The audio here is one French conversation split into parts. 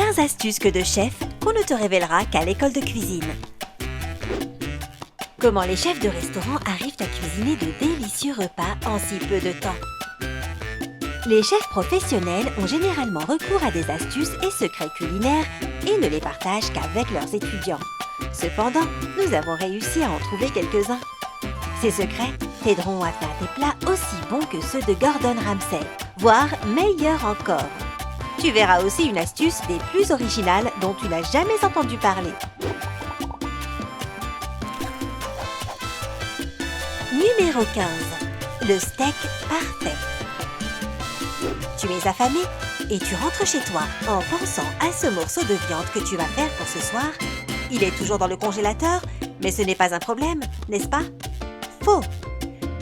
15 astuces que de chef qu'on ne te révélera qu'à l'école de cuisine. Comment les chefs de restaurant arrivent à cuisiner de délicieux repas en si peu de temps? Les chefs professionnels ont généralement recours à des astuces et secrets culinaires et ne les partagent qu'avec leurs étudiants. Cependant, nous avons réussi à en trouver quelques-uns. Ces secrets t'aideront à faire des plats aussi bons que ceux de Gordon Ramsay, voire meilleurs encore. Tu verras aussi une astuce des plus originales dont tu n'as jamais entendu parler. Numéro 15. Le steak parfait. Tu es affamé et tu rentres chez toi en pensant à ce morceau de viande que tu vas faire pour ce soir. Il est toujours dans le congélateur, mais ce n'est pas un problème, n'est-ce pas? Faux!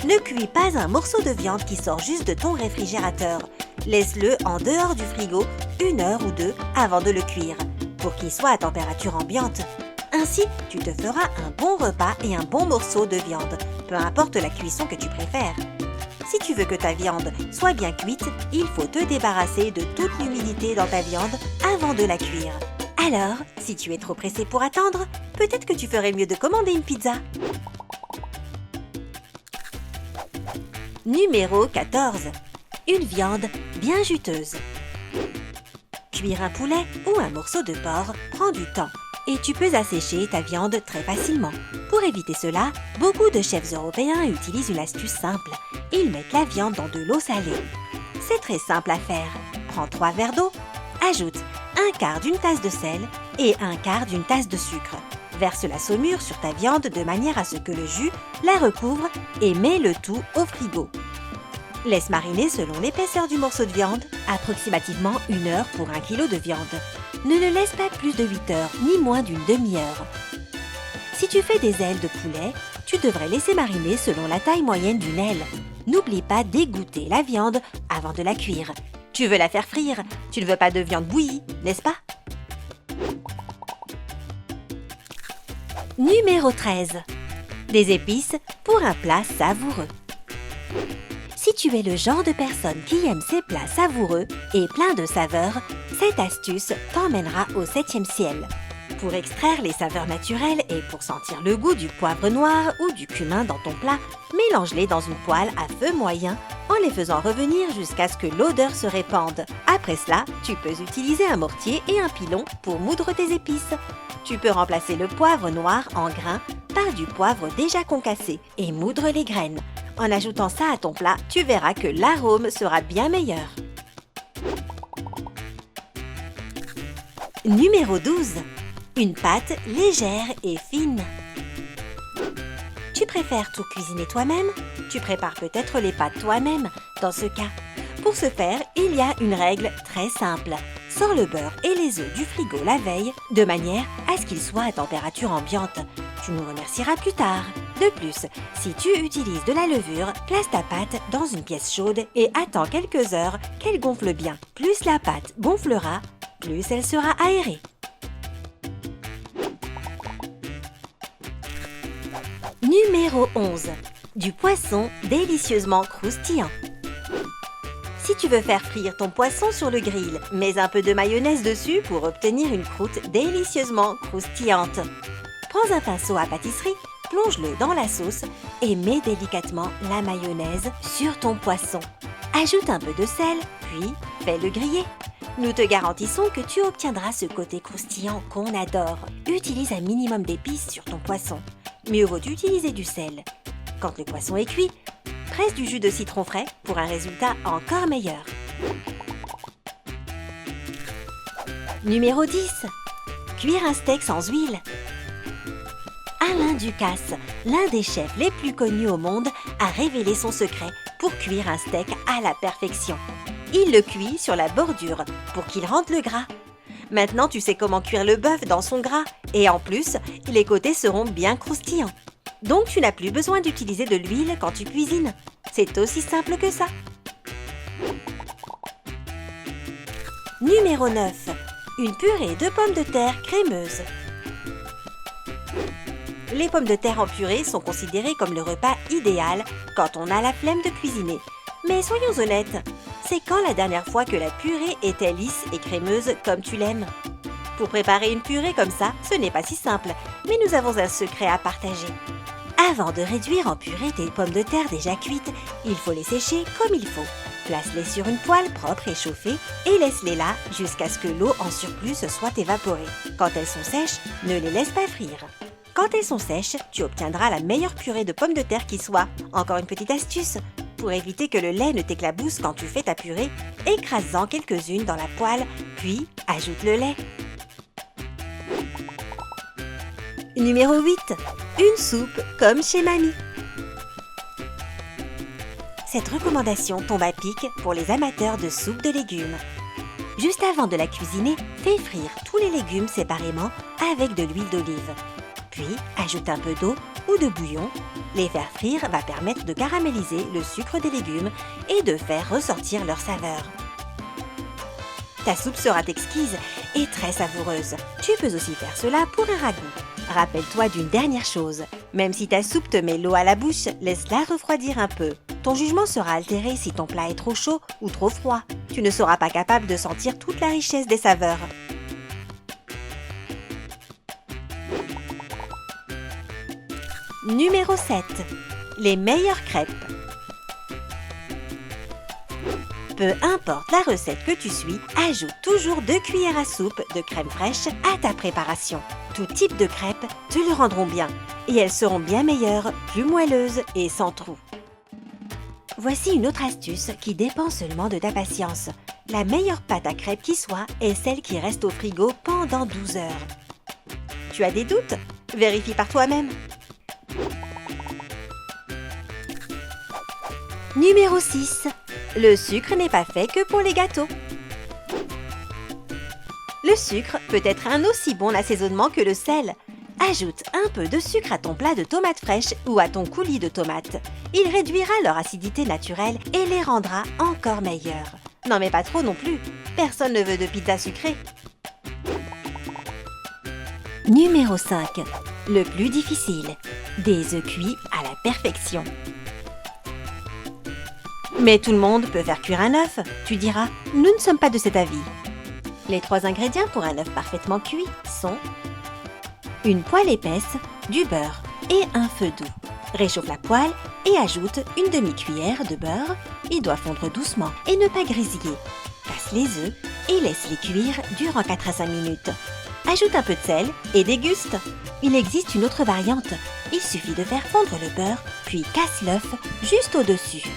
Ne cuis pas un morceau de viande qui sort juste de ton réfrigérateur. Laisse-le en dehors du frigo 1 heure ou 2 avant de le cuire, pour qu'il soit à température ambiante. Ainsi, tu te feras un bon repas et un bon morceau de viande, peu importe la cuisson que tu préfères. Si tu veux que ta viande soit bien cuite, il faut te débarrasser de toute l'humidité dans ta viande avant de la cuire. Alors, si tu es trop pressé pour attendre, peut-être que tu ferais mieux de commander une pizza. Numéro 14. Une viande bien juteuse. Cuire un poulet ou un morceau de porc prend du temps et tu peux assécher ta viande très facilement. Pour éviter cela, beaucoup de chefs européens utilisent une astuce simple. Ils mettent la viande dans de l'eau salée. C'est très simple à faire. Prends 3 verres d'eau, ajoute 1/4 d'une tasse de sel et 1/4 d'une tasse de sucre. Verse la saumure sur ta viande de manière à ce que le jus la recouvre et mets le tout au frigo. Laisse mariner selon l'épaisseur du morceau de viande, approximativement 1 heure pour 1 kg de viande. Ne le laisse pas plus de 8 heures, ni moins d'une demi-heure. Si tu fais des ailes de poulet, tu devrais laisser mariner selon la taille moyenne d'une aile. N'oublie pas d'égoutter la viande avant de la cuire. Tu veux la faire frire, tu ne veux pas de viande bouillie, n'est-ce pas? Numéro 13. Des épices pour un plat savoureux. Si tu es le genre de personne qui aime ces plats savoureux et pleins de saveurs, cette astuce t'emmènera au 7e ciel. Pour extraire les saveurs naturelles et pour sentir le goût du poivre noir ou du cumin dans ton plat, mélange-les dans une poêle à feu moyen en les faisant revenir jusqu'à ce que l'odeur se répande. Après cela, tu peux utiliser un mortier et un pilon pour moudre tes épices. Tu peux remplacer le poivre noir en grains par du poivre déjà concassé et moudre les graines. En ajoutant ça à ton plat, tu verras que l'arôme sera bien meilleur. Numéro 12. Une pâte légère et fine. Tu préfères tout cuisiner toi-même? Tu prépares peut-être les pâtes toi-même dans ce cas. Pour ce faire, il y a une règle très simple. Sors le beurre et les œufs du frigo la veille de manière à ce qu'ils soient à température ambiante. Tu nous remercieras plus tard. De plus, si tu utilises de la levure, place ta pâte dans une pièce chaude et attends quelques heures qu'elle gonfle bien. Plus la pâte gonflera, plus elle sera aérée. Numéro 11. Du poisson délicieusement croustillant. Si tu veux faire frire ton poisson sur le grill, mets un peu de mayonnaise dessus pour obtenir une croûte délicieusement croustillante. Prends un pinceau à pâtisserie, plonge-le dans la sauce et mets délicatement la mayonnaise sur ton poisson. Ajoute un peu de sel, puis fais-le griller. Nous te garantissons que tu obtiendras ce côté croustillant qu'on adore. Utilise un minimum d'épices sur ton poisson. Mieux vaut utiliser du sel. Quand le poisson est cuit, presse du jus de citron frais pour un résultat encore meilleur. Numéro 10. Cuire un steak sans huile. Alain Ducasse, l'un des chefs les plus connus au monde, a révélé son secret pour cuire un steak à la perfection. Il le cuit sur la bordure pour qu'il rentre le gras. Maintenant, tu sais comment cuire le bœuf dans son gras et en plus, les côtés seront bien croustillants. Donc, tu n'as plus besoin d'utiliser de l'huile quand tu cuisines. C'est aussi simple que ça. Numéro 9. Une purée de pommes de terre crémeuse. Les pommes de terre en purée sont considérées comme le repas idéal quand on a la flemme de cuisiner. Mais soyons honnêtes, c'est quand la dernière fois que la purée était lisse et crémeuse comme tu l'aimes? Pour préparer une purée comme ça, ce n'est pas si simple, mais nous avons un secret à partager. Avant de réduire en purée tes pommes de terre déjà cuites, il faut les sécher comme il faut. Place-les sur une poêle propre et chauffée et laisse-les là jusqu'à ce que l'eau en surplus se soit évaporée. Quand elles sont sèches, ne les laisse pas frire. Quand elles sont sèches, tu obtiendras la meilleure purée de pommes de terre qui soit. Encore une petite astuce. Pour éviter que le lait ne t'éclabousse quand tu fais ta purée, écrase-en quelques-unes dans la poêle, puis ajoute le lait. Numéro 8. Une soupe comme chez mamie. Cette recommandation tombe à pic pour les amateurs de soupe de légumes. Juste avant de la cuisiner, fais frire tous les légumes séparément avec de l'huile d'olive. Puis, ajoute un peu d'eau ou de bouillon. Les faire frire va permettre de caraméliser le sucre des légumes et de faire ressortir leur saveur. Ta soupe sera exquise et très savoureuse. Tu peux aussi faire cela pour un ragoût. Rappelle-toi d'une dernière chose. Même si ta soupe te met l'eau à la bouche, laisse-la refroidir un peu. Ton jugement sera altéré si ton plat est trop chaud ou trop froid. Tu ne seras pas capable de sentir toute la richesse des saveurs. Numéro 7. Les meilleures crêpes. Peu importe la recette que tu suis, ajoute toujours 2 cuillères à soupe de crème fraîche à ta préparation. Tout type de crêpes te le rendront bien et elles seront bien meilleures, plus moelleuses et sans trous. Voici une autre astuce qui dépend seulement de ta patience. La meilleure pâte à crêpes qui soit est celle qui reste au frigo pendant 12 heures. Tu as des doutes? Vérifie par toi-même. Numéro 6. Le sucre n'est pas fait que pour les gâteaux. Le sucre peut être un aussi bon assaisonnement que le sel. Ajoute un peu de sucre à ton plat de tomates fraîches ou à ton coulis de tomates. Il réduira leur acidité naturelle et les rendra encore meilleurs. N'en mets pas trop non plus. Personne ne veut de pizza sucrée. Numéro 5. Le plus difficile. Des œufs cuits à la perfection. Mais tout le monde peut faire cuire un œuf. Tu diras, nous ne sommes pas de cet avis. Les 3 ingrédients pour un œuf parfaitement cuit sont une poêle épaisse, du beurre et un feu doux. Réchauffe la poêle et ajoute une demi-cuillère de beurre. Il doit fondre doucement et ne pas grésiller. Casse les œufs et laisse-les cuire durant 4 à 5 minutes. Ajoute un peu de sel et déguste. Il existe une autre variante. Il suffit de faire fondre le beurre, puis casse l'œuf juste au-dessus.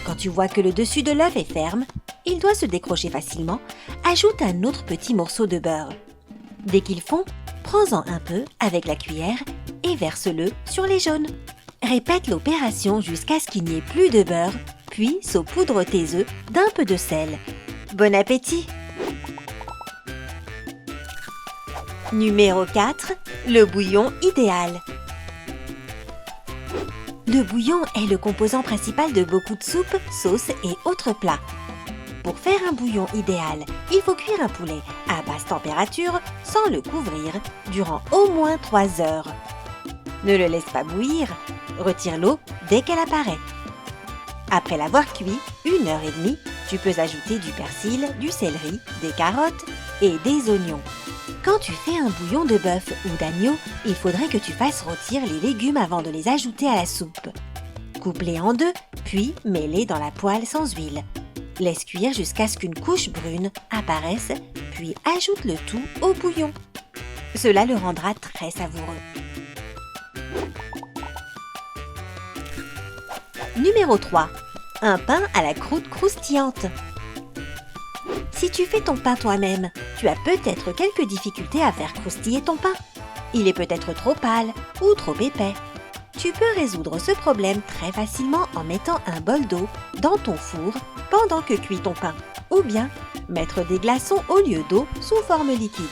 Quand tu vois que le dessus de l'œuf est ferme, il doit se décrocher facilement, ajoute un autre petit morceau de beurre. Dès qu'il fond, prends-en un peu avec la cuillère et verse-le sur les jaunes. Répète l'opération jusqu'à ce qu'il n'y ait plus de beurre, puis saupoudre tes œufs d'un peu de sel. Bon appétit! Numéro 4. Le bouillon idéal. Le bouillon est le composant principal de beaucoup de soupes, sauces et autres plats. Pour faire un bouillon idéal, il faut cuire un poulet à basse température sans le couvrir durant au moins 3 heures. Ne le laisse pas bouillir, retire l'eau dès qu'elle apparaît. Après l'avoir cuit 1h30, tu peux ajouter du persil, du céleri, des carottes et des oignons. Quand tu fais un bouillon de bœuf ou d'agneau, il faudrait que tu fasses rôtir les légumes avant de les ajouter à la soupe. Coupe-les en 2, puis mets-les dans la poêle sans huile. Laisse cuire jusqu'à ce qu'une couche brune apparaisse, puis ajoute le tout au bouillon. Cela le rendra très savoureux. Numéro 3. Un pain à la croûte croustillante. Si tu fais ton pain toi-même, tu as peut-être quelques difficultés à faire croustiller ton pain. Il est peut-être trop pâle ou trop épais. Tu peux résoudre ce problème très facilement en mettant un bol d'eau dans ton four pendant que cuit ton pain, ou bien mettre des glaçons au lieu d'eau sous forme liquide.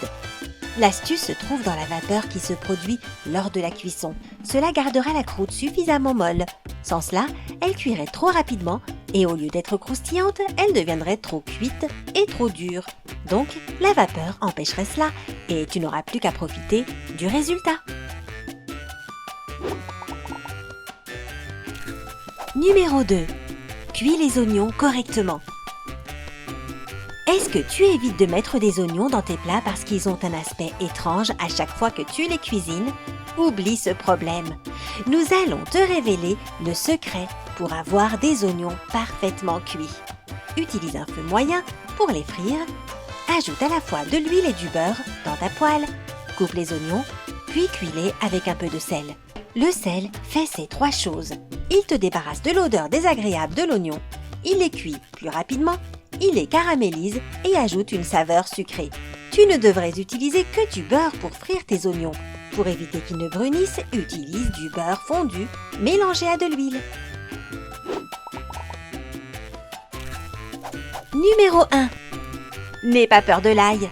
L'astuce se trouve dans la vapeur qui se produit lors de la cuisson. Cela gardera la croûte suffisamment molle. Sans cela, elle cuirait trop rapidement et au lieu d'être croustillante, elle deviendrait trop cuite et trop dure. Donc, la vapeur empêcherait cela et tu n'auras plus qu'à profiter du résultat. Numéro 2. Cuis les oignons correctement. Est-ce que tu évites de mettre des oignons dans tes plats parce qu'ils ont un aspect étrange à chaque fois que tu les cuisines? Oublie ce problème. Nous allons te révéler le secret pour avoir des oignons parfaitement cuits. Utilise un feu moyen pour les frire. Ajoute à la fois de l'huile et du beurre dans ta poêle. Coupe les oignons, puis cuis-les avec un peu de sel. Le sel fait ces 3 choses. Il te débarrasse de l'odeur désagréable de l'oignon. Il les cuit plus rapidement. Il les caramélise et ajoute une saveur sucrée. Tu ne devrais utiliser que du beurre pour frire tes oignons. Pour éviter qu'ils ne brunissent, utilise du beurre fondu mélangé à de l'huile. Numéro 1. N'aie pas peur de l'ail.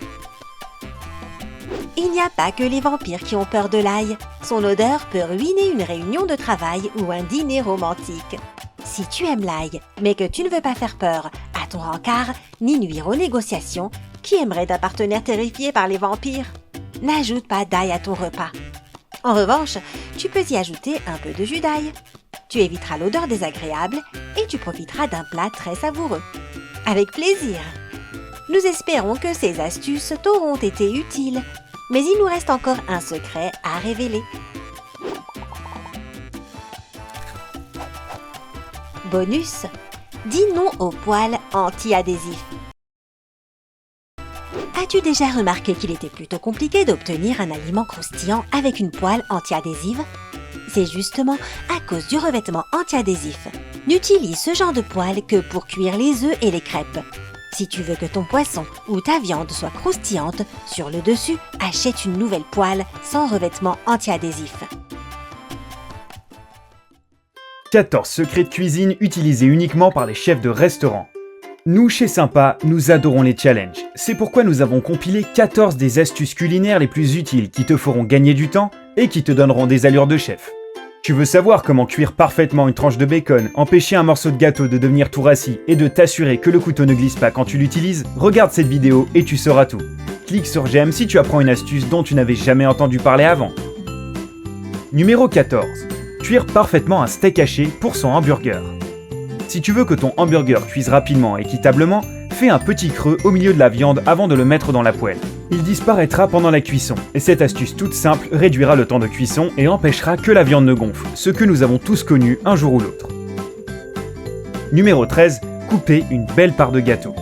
Il n'y a pas que les vampires qui ont peur de l'ail. Son odeur peut ruiner une réunion de travail ou un dîner romantique. Si tu aimes l'ail, mais que tu ne veux pas faire peur à ton rencard, ni nuire aux négociations, qui aimerait d'un partenaire terrifié par les vampires? N'ajoute pas d'ail à ton repas. En revanche, tu peux y ajouter un peu de jus d'ail. Tu éviteras l'odeur désagréable et tu profiteras d'un plat très savoureux. Avec plaisir! Nous espérons que ces astuces t'auront été utiles, mais il nous reste encore un secret à révéler. Bonus, dis non aux poêles anti-adhésifs. As-tu déjà remarqué qu'il était plutôt compliqué d'obtenir un aliment croustillant avec une poêle anti-adhésive? C'est justement à cause du revêtement anti-adhésif. N'utilise ce genre de poêle que pour cuire les œufs et les crêpes. Si tu veux que ton poisson ou ta viande soit croustillante, sur le dessus, achète une nouvelle poêle sans revêtement anti-adhésif. 14 secrets de cuisine utilisés uniquement par les chefs de restaurant. Nous, chez Sympa, nous adorons les challenges. C'est pourquoi nous avons compilé 14 des astuces culinaires les plus utiles qui te feront gagner du temps et qui te donneront des allures de chef. Tu veux savoir comment cuire parfaitement une tranche de bacon, empêcher un morceau de gâteau de devenir tout rassis et de t'assurer que le couteau ne glisse pas quand tu l'utilises? Regarde cette vidéo et tu sauras tout. Clique sur j'aime si tu apprends une astuce dont tu n'avais jamais entendu parler avant. Numéro 14. Cuire parfaitement un steak haché pour son hamburger. Si tu veux que ton hamburger cuise rapidement et équitablement, fais un petit creux au milieu de la viande avant de le mettre dans la poêle. Il disparaîtra pendant la cuisson, et cette astuce toute simple réduira le temps de cuisson et empêchera que la viande ne gonfle, ce que nous avons tous connu un jour ou l'autre. Numéro 13. Couper une belle part de gâteau.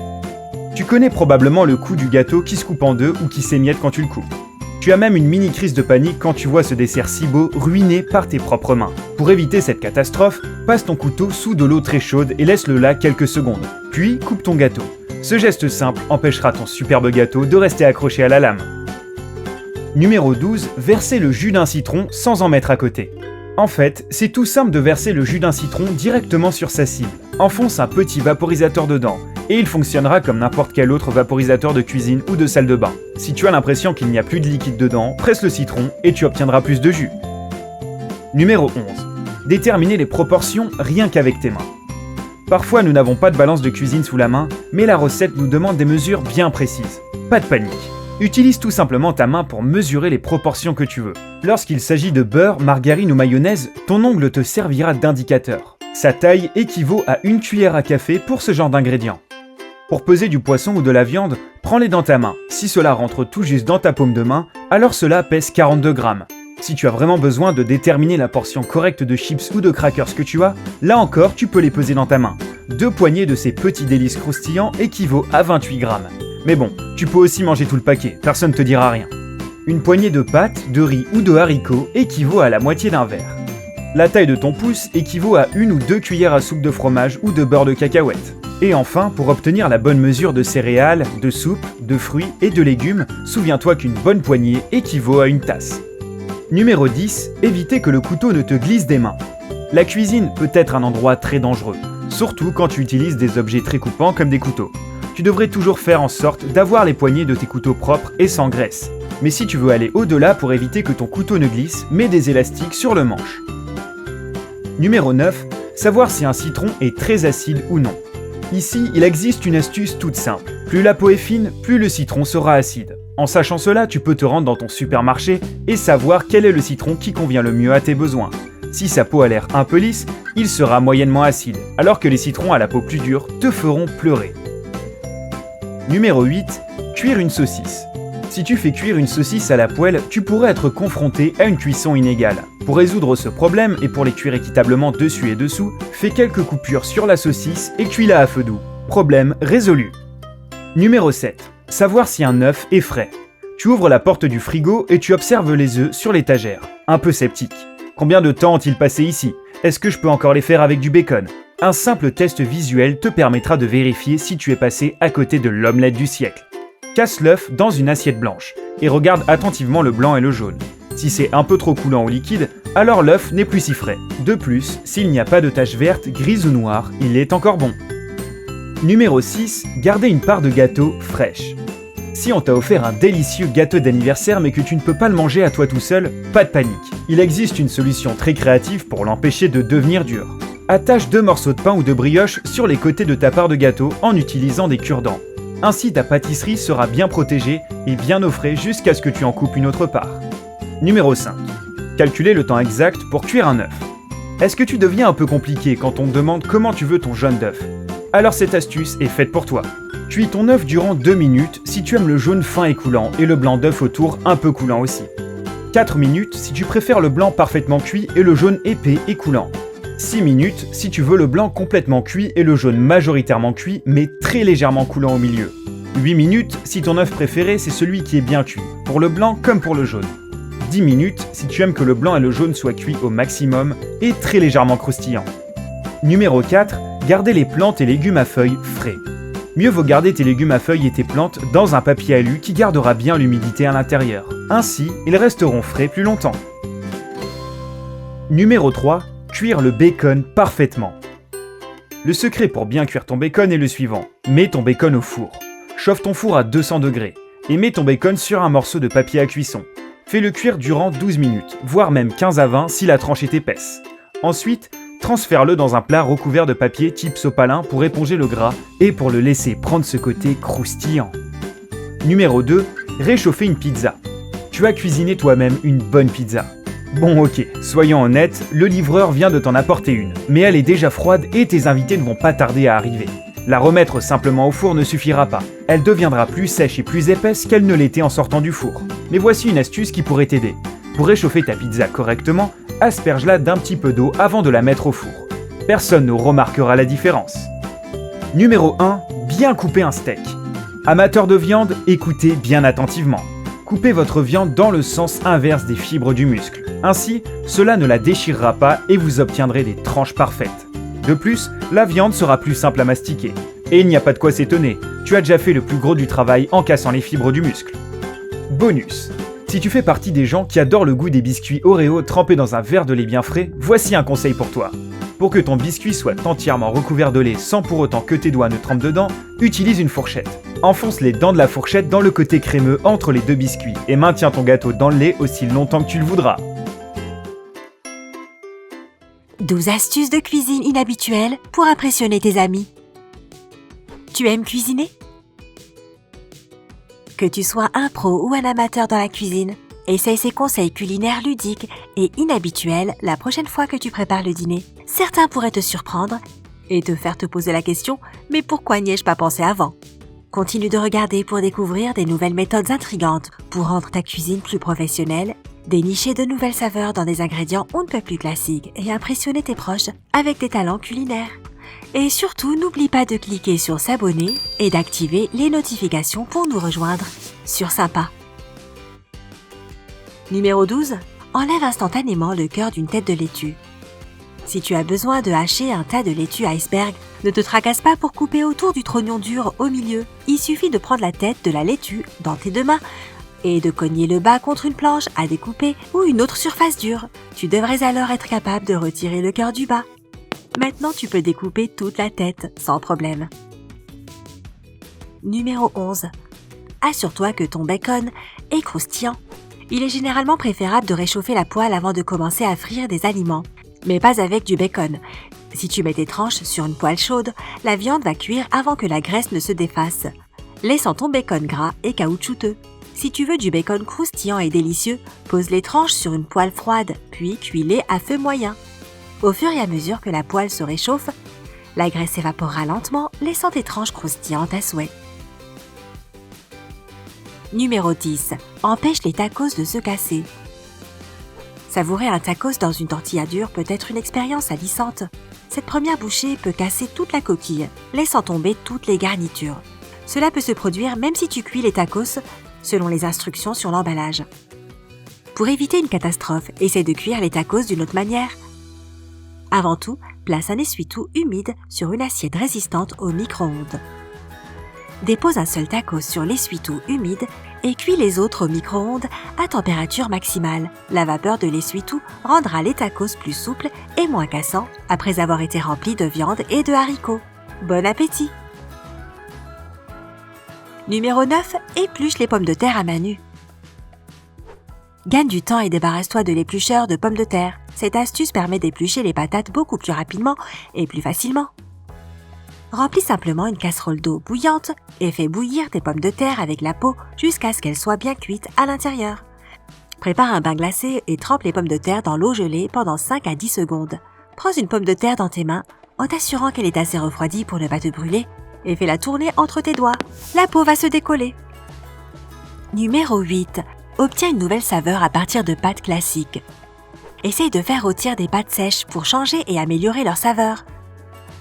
Tu connais probablement le coup du gâteau qui se coupe en deux ou qui s'émiette quand tu le coupes. Tu as même une mini crise de panique quand tu vois ce dessert si beau ruiné par tes propres mains. Pour éviter cette catastrophe, passe ton couteau sous de l'eau très chaude et laisse-le là quelques secondes. Puis coupe ton gâteau. Ce geste simple empêchera ton superbe gâteau de rester accroché à la lame. Numéro 12. Verser le jus d'un citron sans en mettre à côté. En fait, c'est tout simple de verser le jus d'un citron directement sur sa cible. Enfonce un petit vaporisateur dedans, et il fonctionnera comme n'importe quel autre vaporisateur de cuisine ou de salle de bain. Si tu as l'impression qu'il n'y a plus de liquide dedans, presse le citron et tu obtiendras plus de jus. Numéro 11. Déterminer les proportions rien qu'avec tes mains. Parfois, nous n'avons pas de balance de cuisine sous la main, mais la recette nous demande des mesures bien précises. Pas de panique. Utilise tout simplement ta main pour mesurer les proportions que tu veux. Lorsqu'il s'agit de beurre, margarine ou mayonnaise, ton ongle te servira d'indicateur. Sa taille équivaut à 1 cuillère à café pour ce genre d'ingrédients. Pour peser du poisson ou de la viande, prends-les dans ta main. Si cela rentre tout juste dans ta paume de main, alors cela pèse 42 grammes. Si tu as vraiment besoin de déterminer la portion correcte de chips ou de crackers que tu as, là encore tu peux les peser dans ta main. 2 poignées de ces petits délices croustillants équivaut à 28 grammes. Mais bon, tu peux aussi manger tout le paquet, personne ne te dira rien. Une poignée de pâtes, de riz ou de haricots équivaut à la moitié d'un verre. La taille de ton pouce équivaut à 1 ou 2 cuillères à soupe de fromage ou de beurre de cacahuète. Et enfin, pour obtenir la bonne mesure de céréales, de soupe, de fruits et de légumes, souviens-toi qu'une bonne poignée équivaut à une tasse. Numéro 10. Éviter que le couteau ne te glisse des mains. La cuisine peut être un endroit très dangereux, surtout quand tu utilises des objets très coupants comme des couteaux. Tu devrais toujours faire en sorte d'avoir les poignées de tes couteaux propres et sans graisse. Mais si tu veux aller au-delà pour éviter que ton couteau ne glisse, mets des élastiques sur le manche. Numéro 9. Savoir si un citron est très acide ou non. Ici, il existe une astuce toute simple. Plus la peau est fine, plus le citron sera acide. En sachant cela, tu peux te rendre dans ton supermarché et savoir quel est le citron qui convient le mieux à tes besoins. Si sa peau a l'air un peu lisse, il sera moyennement acide, alors que les citrons à la peau plus dure te feront pleurer. Numéro 8. Cuire une saucisse. Si tu fais cuire une saucisse à la poêle, tu pourrais être confronté à une cuisson inégale. Pour résoudre ce problème et pour les cuire équitablement dessus et dessous, fais quelques coupures sur la saucisse et cuis-la à feu doux. Problème résolu. Numéro 7. Savoir si un œuf est frais. Tu ouvres la porte du frigo et tu observes les œufs sur l'étagère. Un peu sceptique. Combien de temps ont-ils passé ici? Est-ce que je peux encore les faire avec du bacon? Un simple test visuel te permettra de vérifier si tu es passé à côté de l'omelette du siècle. Casse l'œuf dans une assiette blanche et regarde attentivement le blanc et le jaune. Si c'est un peu trop coulant ou liquide, alors l'œuf n'est plus si frais. De plus, s'il n'y a pas de taches vertes, grises ou noires, il est encore bon. Numéro 6. Garder une part de gâteau fraîche. Si on t'a offert un délicieux gâteau d'anniversaire mais que tu ne peux pas le manger à toi tout seul, pas de panique. Il existe une solution très créative pour l'empêcher de devenir dur. Attache 2 morceaux de pain ou de brioche sur les côtés de ta part de gâteau en utilisant des cure-dents. Ainsi ta pâtisserie sera bien protégée et bien au frais jusqu'à ce que tu en coupes une autre part. Numéro 5. Calculer le temps exact pour cuire un œuf. Est-ce que tu deviens un peu compliqué quand on te demande comment tu veux ton jaune d'œuf? Alors cette astuce est faite pour toi. Cuis ton œuf durant 2 minutes si tu aimes le jaune fin et coulant et le blanc d'œuf autour un peu coulant aussi. 4 minutes si tu préfères le blanc parfaitement cuit et le jaune épais et coulant. 6 minutes si tu veux le blanc complètement cuit et le jaune majoritairement cuit mais très légèrement coulant au milieu. 8 minutes si ton œuf préféré c'est celui qui est bien cuit, pour le blanc comme pour le jaune. 10 minutes si tu aimes que le blanc et le jaune soient cuits au maximum et très légèrement croustillants. Numéro 4. Garder les plantes et légumes à feuilles frais. Mieux vaut garder tes légumes à feuilles et tes plantes dans un papier alu qui gardera bien l'humidité à l'intérieur. Ainsi, ils resteront frais plus longtemps. Numéro 3. Cuire le bacon parfaitement. Le secret pour bien cuire ton bacon est le suivant. Mets ton bacon au four. Chauffe ton four à 200 degrés et mets ton bacon sur un morceau de papier à cuisson. Fais-le cuire durant 12 minutes, voire même 15 à 20 si la tranche est épaisse. Ensuite, transfère-le dans un plat recouvert de papier type sopalin pour éponger le gras et pour le laisser prendre ce côté croustillant. Numéro 2. Réchauffer une pizza. Tu as cuisiné toi-même une bonne pizza. Bon ok, soyons honnêtes, le livreur vient de t'en apporter une, mais elle est déjà froide et tes invités ne vont pas tarder à arriver. La remettre simplement au four ne suffira pas, elle deviendra plus sèche et plus épaisse qu'elle ne l'était en sortant du four. Mais voici une astuce qui pourrait t'aider. Pour réchauffer ta pizza correctement, asperge-la d'un petit peu d'eau avant de la mettre au four. Personne ne remarquera la différence. Numéro 1. Bien couper un steak. Amateurs de viande, écoutez bien attentivement. Coupez votre viande dans le sens inverse des fibres du muscle. Ainsi, cela ne la déchirera pas et vous obtiendrez des tranches parfaites. De plus, la viande sera plus simple à mastiquer. Et il n'y a pas de quoi s'étonner, tu as déjà fait le plus gros du travail en cassant les fibres du muscle. Bonus. Si tu fais partie des gens qui adorent le goût des biscuits Oreo trempés dans un verre de lait bien frais, voici un conseil pour toi. Pour que ton biscuit soit entièrement recouvert de lait sans pour autant que tes doigts ne trempent dedans, utilise une fourchette. Enfonce les dents de la fourchette dans le côté crémeux entre les deux biscuits et maintiens ton gâteau dans le lait aussi longtemps que tu le voudras. 12 astuces de cuisine inhabituelles pour impressionner tes amis. Tu aimes cuisiner? Que tu sois un pro ou un amateur dans la cuisine, essaye ces conseils culinaires ludiques et inhabituels la prochaine fois que tu prépares le dîner. Certains pourraient te surprendre et te faire te poser la question « Mais pourquoi n'y ai-je pas pensé avant ?» Continue de regarder pour découvrir des nouvelles méthodes intrigantes pour rendre ta cuisine plus professionnelle, dénicher de nouvelles saveurs dans des ingrédients on ne peut plus classiques et impressionner tes proches avec des talents culinaires. Et surtout, n'oublie pas de cliquer sur s'abonner et d'activer les notifications pour nous rejoindre sur Sympa. Numéro 12. Enlève instantanément le cœur d'une tête de laitue. Si tu as besoin de hacher un tas de laitue iceberg, ne te tracasse pas pour couper autour du trognon dur au milieu. Il suffit de prendre la tête de la laitue dans tes deux mains et de cogner le bas contre une planche à découper ou une autre surface dure. Tu devrais alors être capable de retirer le cœur du bas. Maintenant, tu peux découper toute la tête sans problème. Numéro 11. Assure-toi que ton bacon est croustillant. Il est généralement préférable de réchauffer la poêle avant de commencer à frire des aliments, mais pas avec du bacon. Si tu mets tes tranches sur une poêle chaude, la viande va cuire avant que la graisse ne se défasse, laissant ton bacon gras et caoutchouteux. Si tu veux du bacon croustillant et délicieux, pose les tranches sur une poêle froide, puis cuis-les à feu moyen. Au fur et à mesure que la poêle se réchauffe, la graisse s'évaporera lentement, laissant tes tranches croustillantes à souhait. Numéro 10. Empêche les tacos de se casser. Savourer un tacos dans une tortilla dure peut être une expérience salissante. Cette première bouchée peut casser toute la coquille, laissant tomber toutes les garnitures. Cela peut se produire même si tu cuis les tacos selon les instructions sur l'emballage. Pour éviter une catastrophe, essaie de cuire les tacos d'une autre manière. Avant tout, place un essuie-tout humide sur une assiette résistante au micro-ondes. Dépose un seul tacos sur l'essuie-tout humide et cuis les autres au micro-ondes à température maximale. La vapeur de l'essuie-tout rendra les tacos plus souples et moins cassants après avoir été remplis de viande et de haricots. Bon appétit! Numéro 9. Épluche les pommes de terre à main nue. Gagne du temps et débarrasse-toi de l'éplucheur de pommes de terre. Cette astuce permet d'éplucher les patates beaucoup plus rapidement et plus facilement. Remplis simplement une casserole d'eau bouillante et fais bouillir tes pommes de terre avec la peau jusqu'à ce qu'elles soient bien cuites à l'intérieur. Prépare un bain glacé et trempe les pommes de terre dans l'eau gelée pendant 5 à 10 secondes. Prends une pomme de terre dans tes mains en t'assurant qu'elle est assez refroidie pour ne pas te brûler et fais-la tourner entre tes doigts. La peau va se décoller. Numéro 8. Obtiens une nouvelle saveur à partir de pâtes classiques. Essaye de faire rôtir des pâtes sèches pour changer et améliorer leur saveur.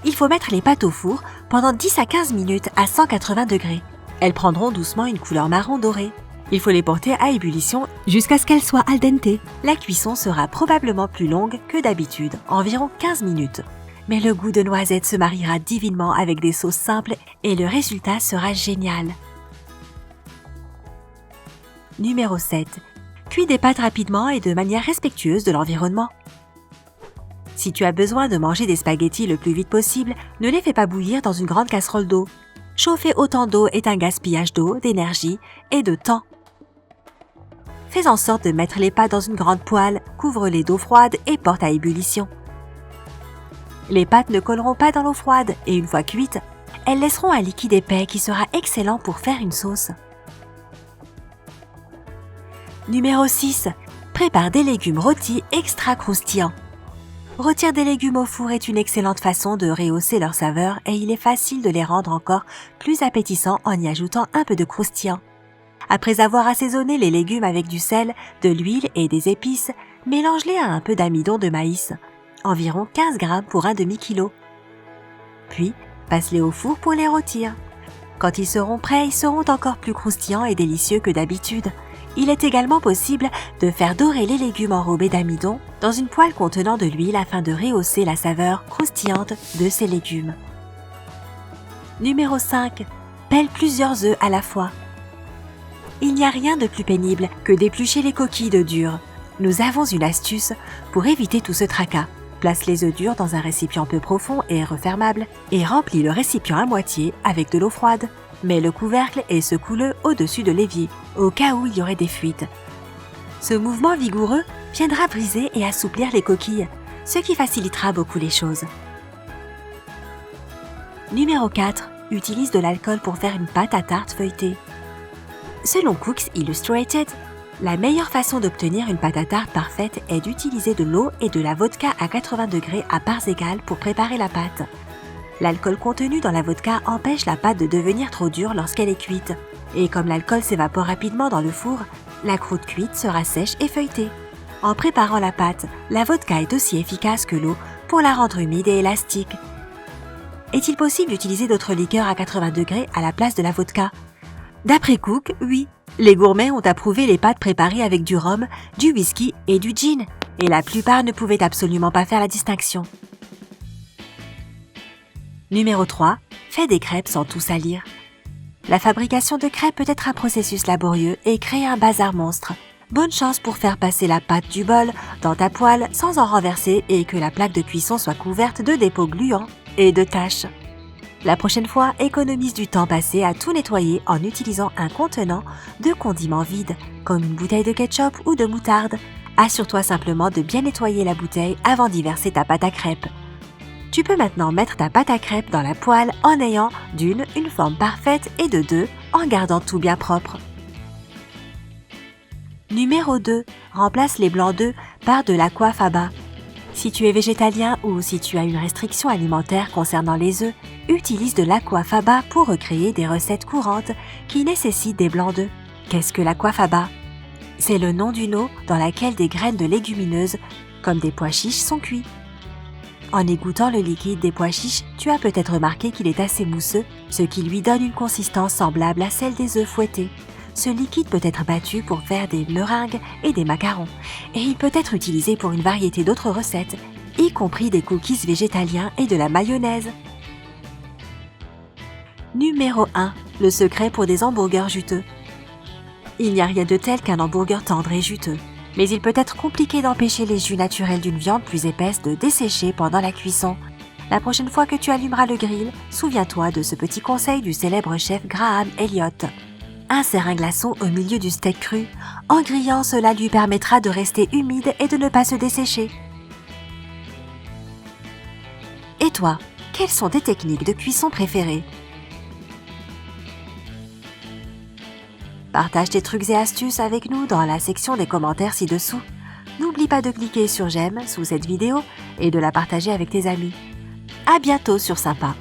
Il faut mettre les pâtes au four pendant 10 à 15 minutes à 180 degrés. Elles prendront doucement une couleur marron dorée. Il faut les porter à ébullition jusqu'à ce qu'elles soient al dente. La cuisson sera probablement plus longue que d'habitude, environ 15 minutes. Mais le goût de noisette se mariera divinement avec des sauces simples et le résultat sera génial. Numéro 7. Cuis des pâtes rapidement et de manière respectueuse de l'environnement. Si tu as besoin de manger des spaghettis le plus vite possible, ne les fais pas bouillir dans une grande casserole d'eau. Chauffer autant d'eau est un gaspillage d'eau, d'énergie et de temps. Fais en sorte de mettre les pâtes dans une grande poêle, couvre-les d'eau froide et porte à ébullition. Les pâtes ne colleront pas dans l'eau froide et une fois cuites, elles laisseront un liquide épais qui sera excellent pour faire une sauce. Numéro 6. Prépare des légumes rôtis extra croustillants. Rôtir des légumes au four est une excellente façon de rehausser leur saveur et il est facile de les rendre encore plus appétissants en y ajoutant un peu de croustillant. Après avoir assaisonné les légumes avec du sel, de l'huile et des épices, mélange-les à un peu d'amidon de maïs, environ 15 grammes pour un demi-kilo. Puis, passe-les au four pour les rôtir. Quand ils seront prêts, ils seront encore plus croustillants et délicieux que d'habitude. Il est également possible de faire dorer les légumes enrobés d'amidon dans une poêle contenant de l'huile afin de rehausser la saveur croustillante de ces légumes. Numéro 5. Pèle plusieurs œufs à la fois. Il n'y a rien de plus pénible que d'éplucher les coquilles d'œufs durs. Nous avons une astuce pour éviter tout ce tracas. Place les œufs durs dans un récipient peu profond et refermable et remplis le récipient à moitié avec de l'eau froide. Mets le couvercle et secoue-le au-dessus de l'évier, au cas où il y aurait des fuites. Ce mouvement vigoureux viendra briser et assouplir les coquilles, ce qui facilitera beaucoup les choses. Numéro 4. Utilise de l'alcool pour faire une pâte à tarte feuilletée. Selon Cooks Illustrated, la meilleure façon d'obtenir une pâte à tarte parfaite est d'utiliser de l'eau et de la vodka à 80 degrés à parts égales pour préparer la pâte. L'alcool contenu dans la vodka empêche la pâte de devenir trop dure lorsqu'elle est cuite. Et comme l'alcool s'évapore rapidement dans le four, la croûte cuite sera sèche et feuilletée. En préparant la pâte, la vodka est aussi efficace que l'eau pour la rendre humide et élastique. Est-il possible d'utiliser d'autres liqueurs à 80 degrés à la place de la vodka? D'après Cook, oui. Les gourmets ont approuvé les pâtes préparées avec du rhum, du whisky et du gin. Et la plupart ne pouvaient absolument pas faire la distinction. Numéro 3. Fais des crêpes sans tout salir. La fabrication de crêpes peut être un processus laborieux et créer un bazar monstre. Bonne chance pour faire passer la pâte du bol dans ta poêle sans en renverser et que la plaque de cuisson soit couverte de dépôts gluants et de taches. La prochaine fois, économise du temps passé à tout nettoyer en utilisant un contenant de condiments vide, comme une bouteille de ketchup ou de moutarde. Assure-toi simplement de bien nettoyer la bouteille avant d'y verser ta pâte à crêpes. Tu peux maintenant mettre ta pâte à crêpes dans la poêle en ayant d'une, une forme parfaite et de deux, en gardant tout bien propre. Numéro 2. Remplace les blancs d'œufs par de l'aquafaba. Si tu es végétalien ou si tu as une restriction alimentaire concernant les œufs, utilise de l'aquafaba pour recréer des recettes courantes qui nécessitent des blancs d'œufs. Qu'est-ce que la coiffe à bas? C'est le nom d'une eau dans laquelle des graines de légumineuses, comme des pois chiches, sont cuits. En égouttant le liquide des pois chiches, tu as peut-être remarqué qu'il est assez mousseux, ce qui lui donne une consistance semblable à celle des œufs fouettés. Ce liquide peut être battu pour faire des meringues et des macarons, et il peut être utilisé pour une variété d'autres recettes, y compris des cookies végétaliens et de la mayonnaise. Numéro 1. Le secret pour des hamburgers juteux. Il n'y a rien de tel qu'un hamburger tendre et juteux, mais il peut être compliqué d'empêcher les jus naturels d'une viande plus épaisse de dessécher pendant la cuisson. La prochaine fois que tu allumeras le grill, souviens-toi de ce petit conseil du célèbre chef Graham Elliott. Insère un glaçon au milieu du steak cru. En grillant, cela lui permettra de rester humide et de ne pas se dessécher. Et toi, quelles sont tes techniques de cuisson préférées? Partage tes trucs et astuces avec nous dans la section des commentaires ci-dessous. N'oublie pas de cliquer sur j'aime sous cette vidéo et de la partager avec tes amis. À bientôt sur Sympa.